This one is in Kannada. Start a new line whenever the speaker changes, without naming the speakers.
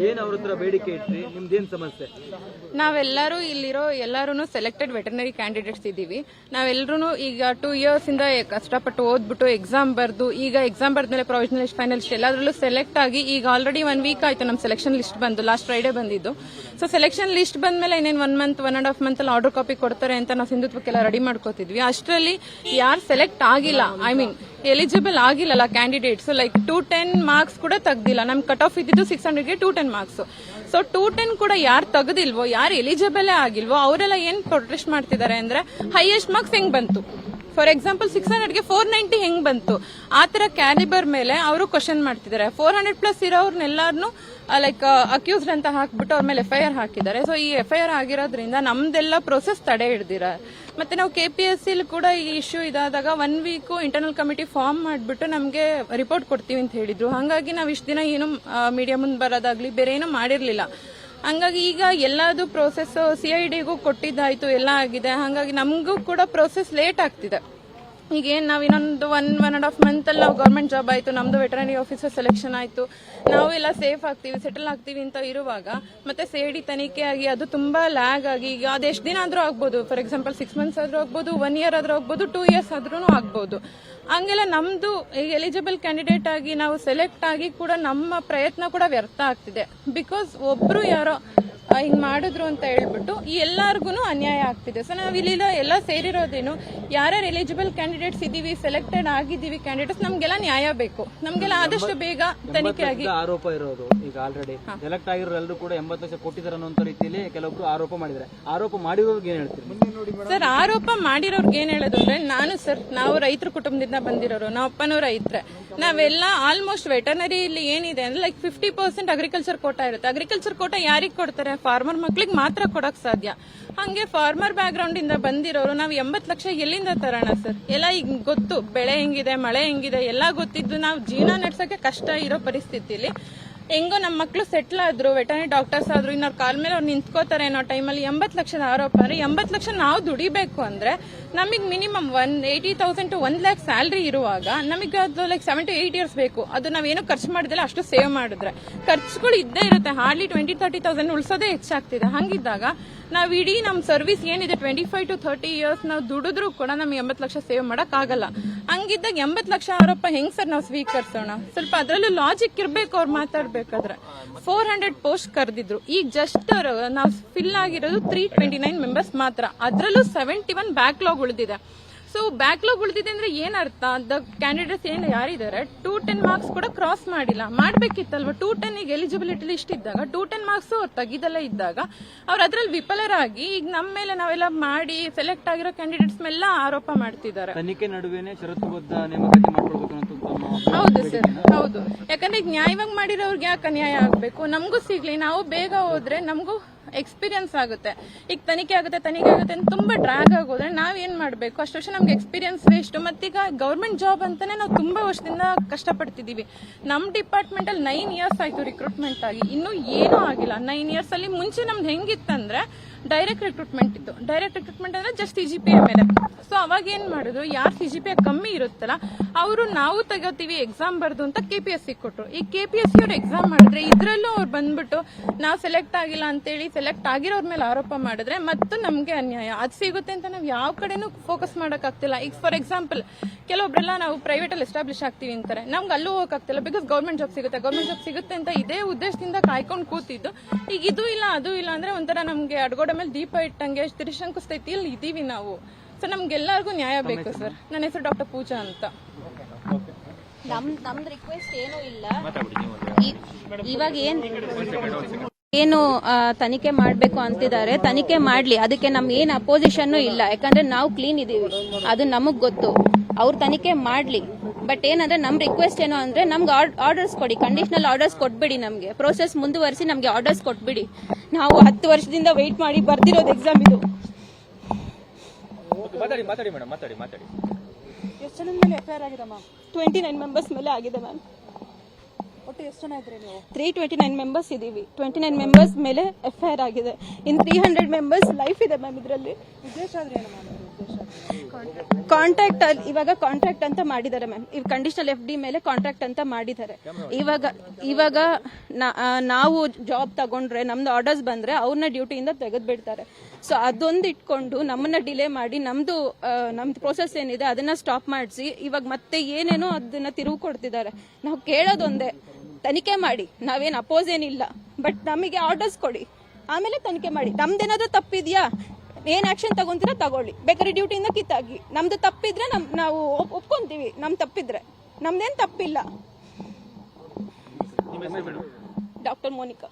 ಏನ್ ಅವ್ರ ಹತ್ರ ಬೇಡಿಕೆ ಇಟ್ರಿ, ನಿಮ್ದೇನ್ ಸಮಸ್ಯೆ?
ನಾವೆಲ್ಲರೂ ಇಲ್ಲಿರೋ ಎಲ್ಲರೂ ಸೆಲೆಕ್ಟೆಡ್ ವೆಟರ್ನರಿ ಕ್ಯಾಂಡಿಡೇಟ್ಸ್ ಇದ್ದೀವಿ. ನಾವೆಲ್ಲರೂ ಈಗ 2 years ಇಂದ ಕಷ್ಟಪಟ್ಟು ಓದ್ಬಿಟ್ಟು ಎಕ್ಸಾಮ್ ಬರ್ದು ಈಗ ಎಕ್ಸಾಮ್ ಬರ್ದ್ಮೇಲೆ ಪ್ರೊವಿಷನಲ್ ಲಿಸ್ಟ್, ಫೈನಲ್ ಲಿಸ್ಟ್ ಎಲ್ಲದರಲ್ಲೂ ಸೆಲೆಕ್ಟ್ ಆಗಿ ಈಗ ಆಲ್ರೆಡಿ 1 week ಆಯ್ತು ನಮ್ಮ ಸೆಲೆಕ್ಷನ್ ಲಿಸ್ಟ್ ಬಂದು. ಲಾಸ್ಟ್ ಫ್ರೈಡೆ ಬಂದಿದ್ದು. ಸೊ ಸೆಲೆಕ್ಷನ್ ಲಿಸ್ಟ್ ಬಂದ್ಮೇಲೆ ಇನ್ನೇನು 1 month 1.5 month ಅಲ್ಲಿ ಆರ್ಡರ್ ಕಾಪಿ ಕೊಡ್ತಾರೆ ಅಂತ ನಾವು ಸಿಂಧುತ್ವಕ್ಕೆಲ್ಲ ರೆಡಿ ಮಾಡ್ಕೋತಿದ್ವಿ. ಅಷ್ಟರಲ್ಲಿ ಯಾರು ಸೆಲೆಕ್ಟ್ ಆಗಿಲ್ಲ, ಐ ಮೀನ್ ಎಲಿಜಿಬಲ್ ಆಗಿಲ್ಲಲ್ಲ ಕ್ಯಾಂಡಿಡೇಟ್ಸ್, ಲೈಕ್ 210 marks ಕೂಡ ತೆಗ್ದಿಲ್ಲ. ನಮ್ ಕಟ್ ಆಫ್ ಇದ್ದಿದ್ದು 600ಗೆ 210 marks. ಸೊ 210 ಕೂಡ ಯಾರು ತೆಗೆದಿಲ್ವೋ, ಯಾರು ಎಲಿಜಿಬಲ್ ಆಗಿಲ್ವೋ ಅವರೆಲ್ಲ ಏನ್ ಪ್ರೊಟೆಸ್ಟ್ ಮಾಡ್ತಿದ್ದಾರೆ ಅಂದ್ರೆ ಹೈಯೆಸ್ಟ್ ಮಾರ್ಕ್ಸ್ ಹೆಂಗ್ ಬಂತು, ಫಾರ್ ಎಕ್ಸಾಂಪಲ್ 600ಗೆ 490 ಹೆಂಗ್ ಬಂತು, ಆತರ ಕ್ಯಾಲಿಬರ್ ಮೇಲೆ ಅವರು ಕ್ವಶನ್ ಮಾಡ್ತಿದ್ದಾರೆ. 400+ ಇರೋರ್ನೆಲ್ಲಾರನು ಲೈಕ್ ಅಕ್ಯೂಸ್ಡ್ ಅಂತ ಹಾಕ್ಬಿಟ್ಟು ಅವ್ರ ಮೇಲೆ FIR ಹಾಕಿದ್ದಾರೆ. ಸೊ ಈ FIR ಆಗಿರೋದ್ರಿಂದ ನಮ್ದೆಲ್ಲ ಪ್ರೊಸೆಸ್ ತಡೆ ಹಿಡ್ದಿರ. ಮತ್ತೆ ನಾವು KPSC ಕೂಡ ಈ ಇಶ್ಯೂ ಇದಾದಾಗ 1 week ಇಂಟರ್ನಲ್ ಕಮಿಟಿ ಫಾರ್ಮ್ ಮಾಡಿಬಿಟ್ಟು ನಮಗೆ ರಿಪೋರ್ಟ್ ಕೊಡ್ತೀವಿ ಅಂತ ಹೇಳಿದ್ರು. ಹಾಗಾಗಿ ನಾವು ಇಷ್ಟು ದಿನ ಏನು ಮೀಡಿಯಾ ಮುಂದೆ ಬರೋದಾಗ್ಲಿ ಬೇರೆ ಏನೂ ಮಾಡಿರ್ಲಿಲ್ಲ. ಹಂಗಾಗಿ ಈಗ ಎಲ್ಲದು ಪ್ರೋಸೆಸ್ CIDಗೂ ಕೊಟ್ಟಿದ್ದಾಯ್ತು, ಎಲ್ಲ ಆಗಿದೆ. ಹಾಗಾಗಿ ನಮಗೂ ಕೂಡ ಪ್ರೋಸೆಸ್ ಲೇಟ್ ಆಗ್ತಿದೆ. ಈಗ ಏನ್ ನಾವ್ ಇನ್ನೊಂದು 1.5 month ಅಲ್ಲಿ ನಾವು ಗವರ್ಮೆಂಟ್ ಜಾಬ್ ಆಯ್ತು, ನಮ್ದು ವೆಟರ್ನರಿ ಆಫೀಸರ್ ಸೆಲೆಕ್ಷನ್ ಆಯ್ತು, ನಾವು ಎಲ್ಲ ಸೇಫ್ ಆಗ್ತೀವಿ, ಸೆಟಲ್ ಆಗ್ತೀವಿ ಅಂತ ಇರುವಾಗ ಮತ್ತೆ CID ತನಿಖೆ ಆಗಿ ಅದು ತುಂಬಾ ಲ್ಯಾಗ್ ಆಗಿ ಈಗ ಅದೆಷ್ಟು ದಿನ ಆದ್ರೂ ಆಗ್ಬೋದು. ಫಾರ್ ಎಕ್ಸಾಂಪಲ್ 6 months ಆದ್ರೂ ಆಗ್ಬೋದು, 1 year ಆದ್ರೂ ಆಗ್ಬೋದು, 2 years ಆದ್ರೂ ಆಗ್ಬೋದು. ಹಂಗೆಲ್ಲ ನಮ್ದು ಈಗ ಎಲಿಜಿಬಲ್ ಕ್ಯಾಂಡಿಡೇಟ್ ಆಗಿ ನಾವು ಸೆಲೆಕ್ಟ್ ಆಗಿ ಕೂಡ ನಮ್ಮ ಪ್ರಯತ್ನ ಕೂಡ ವ್ಯರ್ಥ ಆಗ್ತಿದೆ. ಬಿಕಾಸ್ ಒಬ್ರು ಯಾರೋ ಹಿಂಗ್ ಮಾಡಿದ್ರು ಅಂತ ಹೇಳ್ಬಿಟ್ಟು ಈ ಎಲ್ಲಾರ್ಗು ಅನ್ಯಾಯ ಆಗ್ತಿದೆ. ಸೊ ನಾವ್ ಇಲ್ಲಿ ಎಲ್ಲ ಸೇರಿರೋದೇನು, ಯಾರ್ಯಾರು ಎಲಿಜಿಬಲ್ ಕ್ಯಾಂಡಿಡೇಟ್ಸ್ ಇದೀವಿ, ಸೆಲೆಕ್ಟೆಡ್ ಆಗಿದ್ದೀವಿ ಕ್ಯಾಂಡಿಡೇಟ್ಸ್, ನಮ್ಗೆಲ್ಲ ನ್ಯಾಯ ಬೇಕು. ನಮ್ಗೆಲ್ಲ ಆದಷ್ಟು ಬೇಗ ತನಿಖೆ ಆಗಿ
ಆರೋಪ ಇರೋದು. ಈಗ ಆಲ್ರೆಡಿ ಸೆಲೆಕ್ಟ್ ಆಗಿರೋ ಎಲ್ಲರೂ ಕೂಡ 80 ಲಕ್ಷ ಕೊಟ್ಟಿದ್ದಾರೆ ಅನ್ನೋ ರೀತಿಯಲ್ಲಿ ಕೆಲವೊಬ್ರು ಆರೋಪ ಮಾಡಿದ್ದಾರೆ. ಆರೋಪ ಮಾಡಿರೋರ್ಗೆ ಏನ್ ಹೇಳ್ತೀರಿ
ಸರ್? ಆರೋಪ ಮಾಡಿರೋರ್ಗೆ ಏನ್ ಹೇಳೋದು ಅಂದ್ರೆ, ನಾವು ರೈತರ ಕುಟುಂಬದಿಂದ ಬಂದಿರೋರು, ನಾವು ಅಪ್ಪನೂ ರೈತರೆ. ನಾವೆಲ್ಲ ಆಲ್ಮೋಸ್ಟ್ ವೆಟರ್ನರಿ ಇಲ್ಲಿ ಏನಿದೆ ಅಂದ್ರೆ ಲೈಕ್ 50% ಅಗ್ರಿಕಲ್ಚರ್ ಕೋಟಾ ಇರುತ್ತೆ. ಅಗ್ರಿಕಲ್ಚರ್ ಕೋಟಾ ಯಾರಿಗೆ ಕೊಡ್ತಾರೆ? ಫಾರ್ಮರ್ ಮಕ್ಳಿಗೆ ಮಾತ್ರ ಕೊಡಕ್ ಸಾಧ್ಯ. ಹಂಗೆ ಫಾರ್ಮರ್ ಬ್ಯಾಕ್ ಗ್ರೌಂಡ್ ಇಂದ ಬಂದಿರೋರು ನಾವು 80 ಲಕ್ಷ ಎಲ್ಲಿಂದ ತರೋಣ ಸರ್? ಎಲ್ಲ ಈಗ ಗೊತ್ತು, ಬೆಳೆ ಹೆಂಗಿದೆ, ಮಳೆ ಹೆಂಗಿದೆ ಎಲ್ಲ ಗೊತ್ತಿದ್ದು ನಾವು ಜೀವನ ನಡೆಸಕ್ಕೆ ಕಷ್ಟ ಇರೋ ಪರಿಸ್ಥಿತಿಲಿ ಹೆಂಗೋ ನಮ್ಮ ಮಕ್ಳು ಸೆಟ್ಲ್ ಆದ್ರು, ವೆಟರ್ನರಿ ಡಾಕ್ಟರ್ಸ್ ಆದ್ರು, ಇನ್ನವ್ರ ಕಾಲ್ ಮೇಲೆ ಅವ್ರು ನಿಂತ್ಕೋತಾರೆ ಅನ್ನೋ ಟೈಮಲ್ಲಿ 80 ಲಕ್ಷದ ಆರೋಪ ಅಂದ್ರೆ 80 ಲಕ್ಷ ನಾವು ದುಡಿಬೇಕು ಅಂದ್ರೆ ನಮಗ್ ಮಿನಿಮಮ್ 80,000 to 1 lakh ಸ್ಯಾಲರಿ ಇರುವಾಗ ನಮಗೆ ಅದು ಲೈಕ್ 7 to 8 years ಬೇಕು. ಅದು ನಾವೇನು ಖರ್ಚು ಮಾಡಿದ್ರೆ ಅಷ್ಟು ಸೇವ್ ಮಾಡಿದ್ರೆ ಖರ್ಚುಗಳು ಇದ್ದೇ ಇರುತ್ತೆ. ಹಾರ್ಡ್ಲಿ 20-30,000 ಉಳಿಸೋದೇ ಹೆಚ್ಚಾಗ್ತಿದೆ. ಹಂಗಿದ್ದಾಗ ನಾವ್ ಇಡೀ ನಮ್ ಸರ್ವಿಸ್ ಏನಿದೆ 25 to 30 years ನಾವು ದುಡಿದ್ರು ಕೂಡ ನಮ್ಗೆ 80 ಲಕ್ಷ ಸೇವ್ ಮಾಡಕ್ ಆಗಲ್ಲ. ಹಂಗಿದ್ದಾಗ 80 ಲಕ್ಷ ಆರೋಪ ಹೆಂಗ್ ಸರ್ ನಾವು ಸ್ವೀಕರಿಸೋಣ? ಸ್ವಲ್ಪ ಅದ್ರಲ್ಲೂ ಲಾಜಿಕ್ ಇರ್ಬೇಕು. ಅವ್ರು ಮಾತಾಡ್ಬೇಕಾದ್ರೆ 400 ಪೋಸ್ಟ್ ಕರೆದಿದ್ರು. ಈಗ ಜಸ್ಟ್ ನಾವು ಫಿಲ್ ಆಗಿರೋದು 329 ಮೆಂಬರ್ಸ್ ಮಾತ್ರ. ಅದ್ರಲ್ಲೂ 71 ಬ್ಯಾಕ್ಲಾಗ್ ಉಳಿದಿದೆ. ಸೊ ಬ್ಯಾಕ್ಲಾಗ್ ಉಳಿದಿದೆ ಅಂದ್ರೆ ಏನ್ ಅರ್ಥ? ದ ಕ್ಯಾಂಡಿಡೇಟ್ಸ್ ಏನ್ ಯಾರಿದ್ದಾರೆ 210 marks ಕೂಡ ಕ್ರಾಸ್ ಮಾಡಿಲ್ಲ. ಮಾಡ್ಬೇಕಿತ್ತಲ್ವಾ? 210 ಎಲಿಜಿಬಿಲಿಟಿ ಲಿಸ್ಟ್ ಇದ್ದಾಗ 210 marks ಅವ್ರು ತೆಗಿದಲ್ಲೇ ಇದ್ದಾಗ ಅವ್ರು ಅದ್ರಲ್ಲಿ ವಿಫಲರಾಗಿ ಈಗ ನಮ್ಮ ಮೇಲೆ ನಾವೆಲ್ಲ ಮಾಡಿ ಸೆಲೆಕ್ಟ್ ಆಗಿರೋ ಕ್ಯಾಂಡಿಡೇಟ್ಸ್ ಮೇಲೆಲ್ಲ ಆರೋಪ ಮಾಡ್ತಿದ್ದಾರೆ.
ತನಿಖೆ ನಡುವೆನೇ ಷರತ್ತುಬದ್ಧ ನೇಮಕಾತಿ ಮಾಡ್ಕೊಳ್ಬೇಕು ಅಂತ.
ಹೌದು ಸರ್, ಹೌದು. ಯಾಕಂದ್ರೆ ಈಗ ನ್ಯಾಯವಾಗಿ ಮಾಡಿರೋರ್ಗೆ ಯಾಕೆ ಅನ್ಯಾಯ ಆಗ್ಬೇಕು? ನಮಗೂ ಸಿಗ್ಲಿ, ನಾವು ಬೇಗ ಹೋದ್ರೆ ನಮಗೂ ಎಕ್ಸ್ಪೀರಿಯನ್ಸ್ ಆಗುತ್ತೆ. ಈಗ ತನಿಖೆ ಆಗುತ್ತೆ ಅಂತ ತುಂಬಾ ಡ್ರ್ಯಾಗ್ ಆಗೋದ್ರೆ ನಾವೇನ್ ಮಾಡ್ಬೇಕು? ಅಷ್ಟು ವರ್ಷ ನಮ್ಗೆ ಎಕ್ಸ್ಪೀರಿಯನ್ಸ್ ವೇಸ್ಟ್. ಮತ್ತೀಗ ಗವರ್ಮೆಂಟ್ ಜಾಬ್ ಅಂತಾನೆ ನಾವು ತುಂಬಾ ವರ್ಷದಿಂದ ಕಷ್ಟಪಡ್ತಿದೀವಿ. ನಮ್ ಡಿಪಾರ್ಟ್ಮೆಂಟ್ ಅಲ್ಲಿ 9 years ಆಯ್ತು ರಿಕ್ರೂಟ್ಮೆಂಟ್ ಆಗಿ, ಇನ್ನೂ ಏನೂ ಆಗಿಲ್ಲ. 9 years ಅಲ್ಲಿ ಮುಂಚೆ ನಮ್ದು ಹೆಂಗಿತ್ತಂದ್ರೆ ಡೈರೆಕ್ಟ್ ರಿಕ್ರೂಟ್ಮೆಂಟ್ ಇತ್ತು. ಡೈರೆಕ್ಟ್ ರಿಕ್ರೂಟ್ಮೆಂಟ್ ಅಂದ್ರೆ ಜಸ್ಟ್ CGPA ಮೇಲೆ. ಸೊ ಅವಾಗ ಏನ್ ಮಾಡಿದ್ರು, ಯಾರು CGPA ಕಮ್ಮಿ ಇರುತ್ತಲ್ಲ ಅವರು ನಾವು ತಗೋತೀವಿ ಎಕ್ಸಾಮ್ ಬರ್ದು ಅಂತ KPSC ಕೊಟ್ರು. ಈ KPSC ಅವ್ರು ಎಕ್ಸಾಮ್ ಮಾಡಿದ್ರೆ ಇದ್ರಲ್ಲೂ ಅವ್ರು ಬಂದ್ಬಿಟ್ಟು ನಾವು ಸೆಲೆಕ್ಟ್ ಆಗಿಲ್ಲ ಅಂತೇಳಿ ಸೆಲೆಕ್ಟ್ ಆಗಿರೋರ್ ಮೇಲೆ ಆರೋಪ ಮಾಡಿದ್ರೆ ಮತ್ತು ನಮ್ಗೆ ಅನ್ಯಾಯ. ಅದು ಸಿಗುತ್ತೆ ಅಂತ ನಾವು ಯಾವ ಕಡೆನೂ ಫೋಕಸ್ ಮಾಡಕ್ ಆಗ್ತಿಲ್ಲ. ಈಗ ಫಾರ್ ಎಕ್ಸಾಂಪಲ್ ಕೆಲವೊಬ್ರೆಲ್ಲ ನಾವು ಪ್ರೈವೇಟ್ ಅಲ್ಲಿ ಎಸ್ಟಾಬ್ಲಿಷ್ ಆಗ್ತೀವಿ ಅಂತಾರೆ, ನಮ್ಗೆ ಅಲ್ಲೂ ಹೋಗಕ್ ಆಗ್ತಿಲ್ಲ. ಬಿಕಾಸ್ ಗೌರ್ಮೆಂಟ್ ಜಾಬ್ ಸಿಗುತ್ತೆ ಅಂತ ಇದೇ ಉದ್ದೇಶದಿಂದ ಕಾಯ್ಕೊಂಡು ಕೂತಿದ್ದು ಈಗ ಇದು ಇಲ್ಲ ಅದು ಇಲ್ಲ ಅಂದ್ರೆ ಒಂಥರ ನಮ್ಗೆ ಅಡ್ಗೋಡ ಮೇಲೆ ದೀಪ ಇಟ್ಟಂಗೆ ತ್ರಿಶಂಕು ಸ್ಥಿತಿಯಲ್ಲಿ ಇದೀವಿ ನಾವು. ಸೊ ನಮ್ಗೆಲ್ಲರಿಗೂ ನ್ಯಾಯ ಬೇಕು ಸರ್. ನನ್ನ ಹೆಸರು ಡಾಕ್ಟರ್ ಪೂಜಾ ಅಂತ.
ನಮ್ದು ರಿಕ್ವೆಸ್ಟ್ ಏನೂ ಇಲ್ಲ. ಇವಾಗ ಏನು ತನಿಖೆ ಮಾಡ್ಬೇಕು ಅಂತಿದ್ದಾರೆ, ತನಿಖೆ ಮಾಡ್ಲಿ. ಅದಕ್ಕೆ ನಮ್ ಏನ್ ಅಪೋಸಿಷನ್ ಇಲ್ಲ. ಯಾಕಂದ್ರೆ ನಾವು ಕ್ಲೀನ್ ಇದೀವಿ, ಅದು ನಮಗ್ ಗೊತ್ತು. ಅವ್ರು ತನಿಖೆ ಮಾಡ್ಲಿ. ಬಟ್ ಏನಂದ್ರೆ ನಮ್ ರಿಕ್ವೆಸ್ಟ್ ಏನು ಅಂದ್ರೆ ನಮ್ಗೆ ಆರ್ಡರ್ಸ್ ಕೊಡಿ, ಕಂಡೀಷನಲ್ ಆರ್ಡರ್ಸ್ ಕೊಟ್ಬಿಡಿ. ನಮ್ಗೆ ಪ್ರೋಸೆಸ್ ಮುಂದುವರಿಸಿ ನಮ್ಗೆ ಆರ್ಡರ್ಸ್ ಕೊಟ್ಬಿಡಿ. ನಾವು 10 ವರ್ಷದಿಂದ ವೆಯ್ಟ್ ಮಾಡಿ ಬರ್ದಿರೋದು ಎಕ್ಸಾಮ್ ಇದು.
ಎಷ್ಟು ಜನ ಮೇಲೆ FIR ಆಗಿದೆ ಮ್ಯಾಮ್?
29 ಮೆಂಬರ್ಸ್ ಮೇಲೆ ಆಗಿದೆ ಮ್ಯಾಮ್.
ಒಟ್ಟು ಎಷ್ಟು ಜನ ಇದ್ರಿ ನೀವು?
329 ಮೆಂಬರ್ಸ್ ಇದೀವಿ. 29 ಮೆಂಬರ್ಸ್ ಮೇಲೆ FIR ಆಗಿದೆ. ಇನ್ 300 ಮೆಂಬರ್ಸ್ ಲೈಫ್ ಇದೆ ಮ್ಯಾಮ್. ಇದರಲ್ಲಿ
ಉದ್ದೇಶ ಆದ್ರೆ ಏನು ಮ್ಯಾಮ್? ಉದ್ದೇಶ?
ಕಾಂಟ್ರಾಕ್ಟ್ ಇವಾಗ ಕಾಂಟ್ರಾಕ್ಟ್ ಅಂತ ಮಾಡಿದ್ದಾರೆ ಮ್ಯಾಮ್. ಇವ್ ಕಂಡೀಷನಲ್ FD ಮೇಲೆ ಕಾಂಟ್ರಾಕ್ಟ್ ಅಂತ ಮಾಡಿದ್ದಾರೆ. ಇವಾಗ ನಾವು ಜಾಬ್ ತಗೊಂಡ್ರೆ ನಮ್ದು ಆರ್ಡರ್ಸ್ ಬಂದ್ರೆ ಅವ್ರನ್ನ ಡ್ಯೂಟಿಯಿಂದ ತೆಗೆದು ಬಿಡ್ತಾರೆ. ಸೊ ಅದೊಂದು ಇಟ್ಕೊಂಡು ನಮ್ಮನ್ನ ಡಿಲೇ ಮಾಡಿ ನಮ್ದು ಪ್ರೋಸೆಸ್ ಏನಿದೆ ಅದನ್ನ ಸ್ಟಾಪ್ ಮಾಡಿಸಿ ಇವಾಗ ಮತ್ತೆ ಏನೇನೋ ಅದನ್ನ ತಿರುವು ಕೊಡ್ತಿದ್ದಾರೆ. ನಾವು ಕೇಳೋದೊಂದೇ, ತನಿಖೆ ಮಾಡಿ. ನಾವೇನು ಅಪೋಸ್ ಏನಿಲ್ಲ, ಬಟ್ ನಮಗೆ ಆರ್ಡರ್ಸ್ ಕೊಡಿ, ಆಮೇಲೆ ತನಿಖೆ ಮಾಡಿ. ನಮ್ದೇನಾದ್ರೂ ತಪ್ಪಿದ್ಯಾ, ಏನ್ ಆಕ್ಷನ್ ತಗೊಂತೀರಾ ತಗೊಳ್ಳಿ, ಬೇಕಾದ್ರೆ ಡ್ಯೂಟಿಯಿಂದ ಕಿತ್ತಾಗಿ. ನಮ್ದು ತಪ್ಪಿದ್ರೆ ನಾವು ಒಪ್ಕೊಂತೀವಿ, ನಮ್ ತಪ್ಪಿದ್ರೆ. ನಮ್ದೇನ್ ತಪ್ಪಿಲ್ಲ. ಡಾಕ್ಟರ್ ಮೋನಿಕಾ.